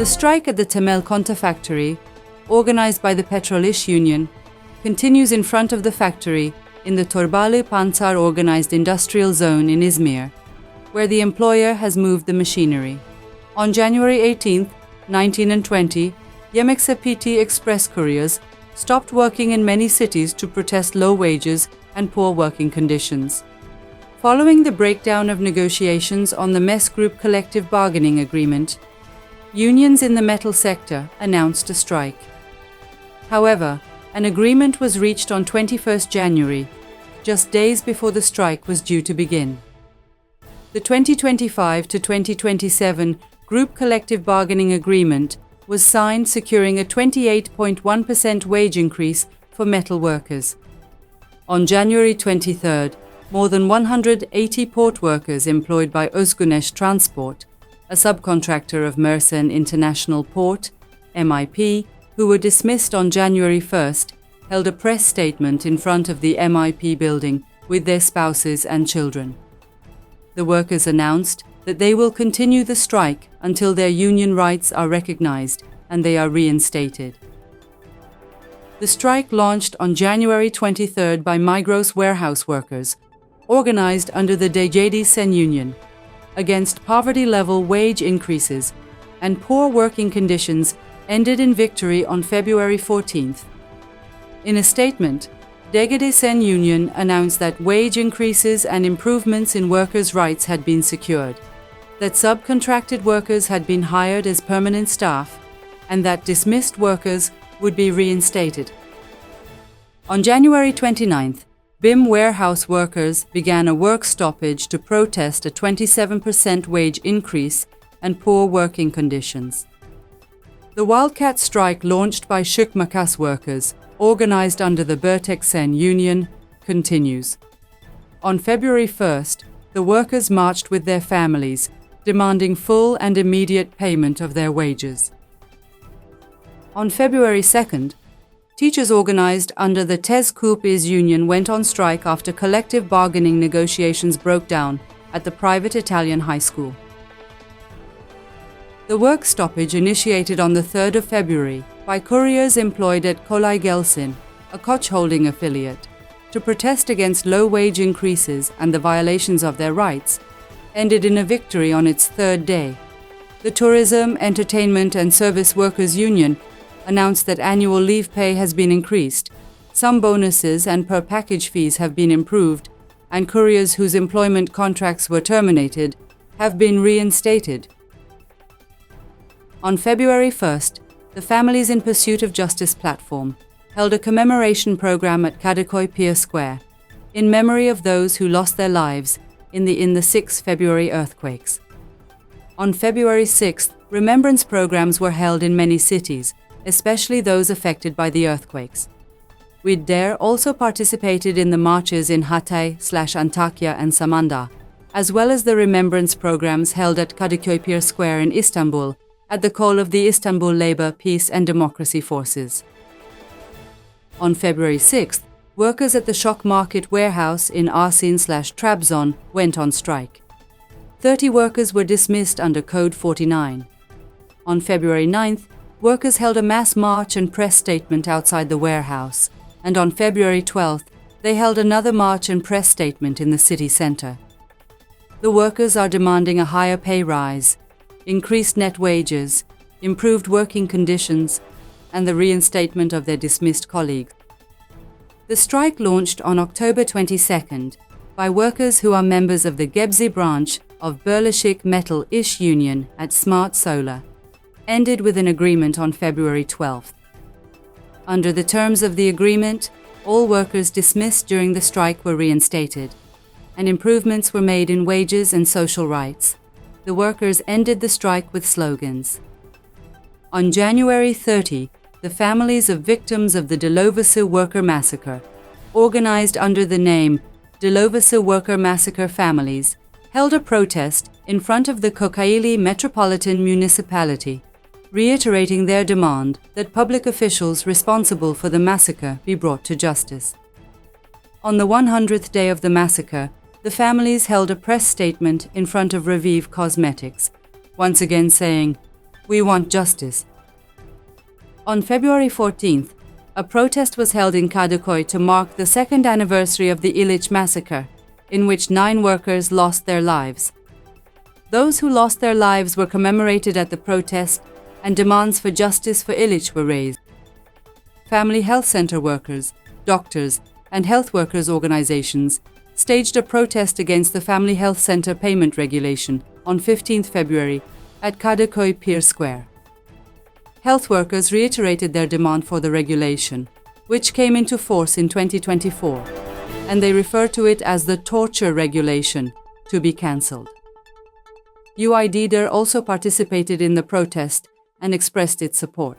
The strike at the Temel Conta factory, organized by the Petrol-İş union, continues in front of the factory in the Torbalı Pancar Organized Industrial Zone in Izmir, where the employer has moved the machinery. On January 18, 19 and 20, Yemeksepeti Express couriers stopped working in many cities to protest low wages and poor working conditions. Following the breakdown of negotiations on the MES Group collective bargaining agreement, unions in the metal sector announced a strike. However, an agreement was reached on 21 January, just days before the strike was due to begin. The 2025 to 2027 Group Collective Bargaining Agreement was signed, securing a 28.1% wage increase for metal workers. On January 23, more than 180 port workers employed by Özgüneş Transport, a subcontractor of Mersin International Port, MIP, who were dismissed on January 1st, held a press statement in front of the MIP building with their spouses and children. The workers announced that they will continue the strike until their union rights are recognized and they are reinstated. The strike launched on January 23rd by Migros warehouse workers, organized under the Sen union, against poverty-level wage increases and poor working conditions, ended in victory on February 14th. In a statement, Sen union announced that wage increases and improvements in workers' rights had been secured, that subcontracted workers had been hired as permanent staff, and that dismissed workers would be reinstated. On January 29th, BIM warehouse workers began a work stoppage to protest a 27% wage increase and poor working conditions. The Wildcat strike launched by Şıkmakas workers, organized under the Sen union, continues. On February 1st, the workers marched with their families, demanding full and immediate payment of their wages. On February 2nd, teachers organized under the couriers union went on strike after collective bargaining negotiations broke down at the private Italian high school. The work stoppage initiated on the 3rd of February by couriers employed at Kolay Gelsin, a coach holding affiliate, to protest against low wage increases and the violations of their rights, ended in a victory on its third day. The Tourism, Entertainment and Service Workers Union announced that annual leave pay has been increased, some bonuses and per package fees have been improved, and couriers whose employment contracts were terminated have been reinstated. On February 1st, the Families in Pursuit of Justice platform held a commemoration program at Kadıköy Pier Square in memory of those who lost their lives in the 6 February earthquakes. On February 6th, remembrance programs were held in many cities, especially those affected by the earthquakes. UİD-DER also participated in the marches in Hatay/Antakya and Samandağ, as well as the remembrance programs held at Kadıköy Pier Square in Istanbul at the call of the Istanbul Labour, Peace and Democracy Forces. On February 6th, workers at the Shock Market warehouse in Arsin/Trabzon went on strike. 30 workers were dismissed under Code 49. On February 9th, workers held a mass march and press statement outside the warehouse, and on February 12th, they held another march and press statement in the city center. The workers are demanding a higher pay rise, increased net wages, improved working conditions, and the reinstatement of their dismissed colleagues. The strike launched on October 22nd by workers who are members of the Gebze branch of Birleşik Metal İş Union at Smart Solar, ended with an agreement on February 12th. Under the terms of the agreement, all workers dismissed during the strike were reinstated, and improvements were made in wages and social rights. The workers ended the strike with slogans. On January 30, the families of victims of the Dilovası worker massacre, organized under the name Dilovası Worker Massacre Families, held a protest in front of the Kocaeli Metropolitan Municipality, reiterating their demand that public officials responsible for the massacre be brought to justice. On the 100th day of the massacre, the families held a press statement in front of Revive Cosmetics, once again saying, We want justice. On February 14th, a protest was held in Kadıköy to mark the second anniversary of the İliç massacre, in which 9 workers lost their lives. Those who lost their lives were commemorated at the protest, and demands for justice for İliç were raised. Family health center workers, doctors, and health workers organizations staged a protest against the Family Health Center payment regulation on 15 February at Kadıköy Pier Square. Health workers reiterated their demand for the regulation, which came into force in 2024, and they refer to it as the torture regulation, to be cancelled. UİD-DER also participated in the protest and expressed its support.